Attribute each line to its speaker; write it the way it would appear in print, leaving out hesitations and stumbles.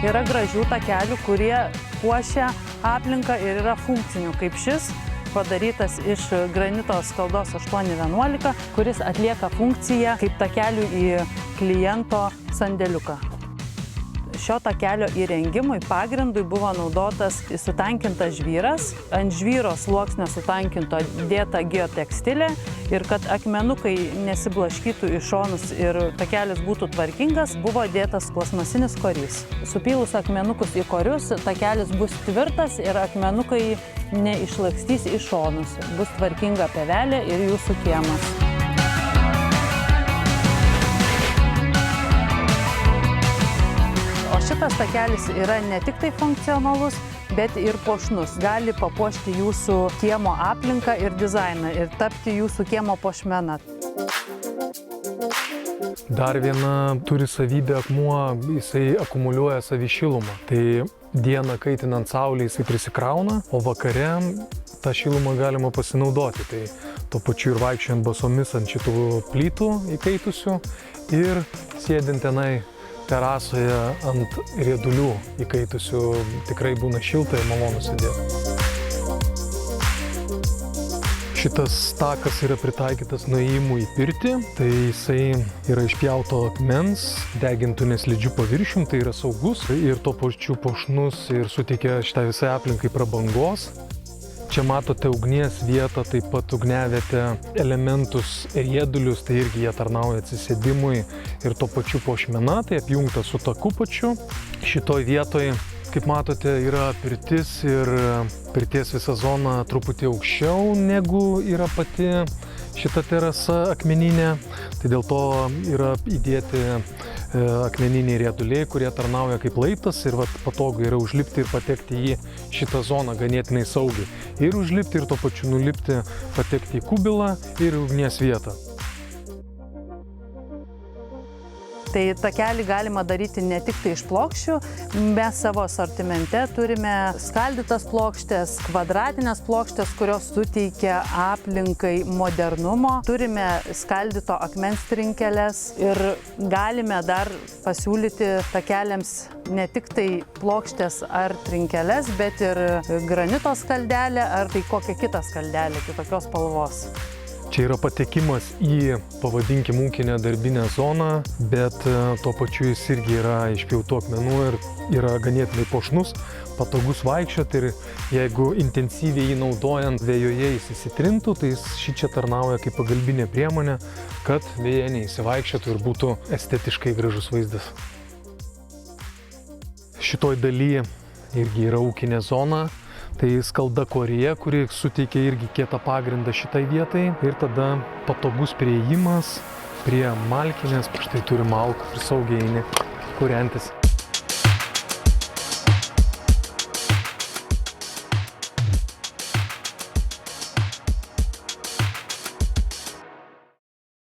Speaker 1: Yra gražių takelių, kurie puošia aplinką ir yra funkcinių, kaip šis, padarytas iš granito skaldos 811, kuris atlieka funkciją kaip takelių į kliento sandėliuką. Šio takelio įrengimui pagrindui buvo naudotas sutankintas žvyras, ant žvyro sluoksnio sutankinto dėta geotekstilė ir kad akmenukai nesiblaškytų į šonus ir takelis būtų tvarkingas, buvo dėtas plastmasinis korys. Supylus akmenukus į korius, takelis bus tvirtas ir akmenukai neišlakstys į šonus. Bus tvarkinga pievelė ir jūsų kiemas. Šitas takelis yra ne tik tai funkcionalus, bet ir puošnus. Gali papuošti jūsų kiemo aplinką ir dizainą ir tapti jūsų kiemo puošmena.
Speaker 2: Dar viena turi savybę akmuo, jisai akumuliuoja savišilumą. Tai dieną kaitinant saulę jisai prisikrauna, o vakare tą šilumą galima pasinaudoti. Tai tuo pačiu ir vaikščiojant basomis ant šitų plytų įkaitusių ir sėdint tenai terasoje ant riedulių įkaitusių tikrai būna šilta ir malonu sėdėti. Šitas takas yra pritaikytas nuėjimui į pirtį, tai jisai yra išpjauto akmens, degintų neslidžių paviršium, tai yra saugus ir tuo pačiu puošnus ir suteikia šitai visai aplinkai prabangos. Čia matote ugnies vietą, taip pat ugniavietę, elementus, riedulius, tai irgi jie tarnauja atsisėdimui ir tuo pačiu puošmena, tai apjungta su taku pačiu. Šitoj vietoj, kaip matote, yra pirtis ir pirties visa zona truputį aukščiau negu yra pati šita terasa akmeninė, tai dėl to yra įdėti akmeniniai rieduliai, kurie tarnauja kaip laiptas ir patogu yra užlipti ir patekti į šitą zoną ganėtinai saugiai. Ir užlipti ir tuo pačiu nulipti, patekti į kubilą ir ugnies vietą.
Speaker 1: Tai takelį galima daryti ne tik tai iš plokščių, mes savo asortimente turime skaldytas plokštės, kvadratinės plokštės, kurios suteikia aplinkai modernumo. Turime skaldyto akmens trinkeles ir galime dar pasiūlyti takeliams ne tik tai plokštės ar trinkeles, bet ir granito skaldelę ar tai kokią kitą skaldelę kitokios spalvos.
Speaker 2: Čia yra patekimas į, pavadinkim, ūkinę darbinę zoną, bet tuo pačiu jis irgi yra išpjautų akmenų ir yra ganėtinai puošnus, patogus vaikščioti ir jeigu intensyviai jį naudojant vėjoje jis įsitrintų, tai jis šičia tarnauja kaip pagalbinė priemonė, kad vėje neįsivaikščiotų ir būtų estetiškai gražus vaizdas. Šitoj daly irgi yra ūkinė zona. Tai skalda korėja, kuri suteikia irgi kietą pagrindą šitai vietai ir tada patogus priėjimas prie malkinės, štai turi malkų ir saugiai eini kūrentis.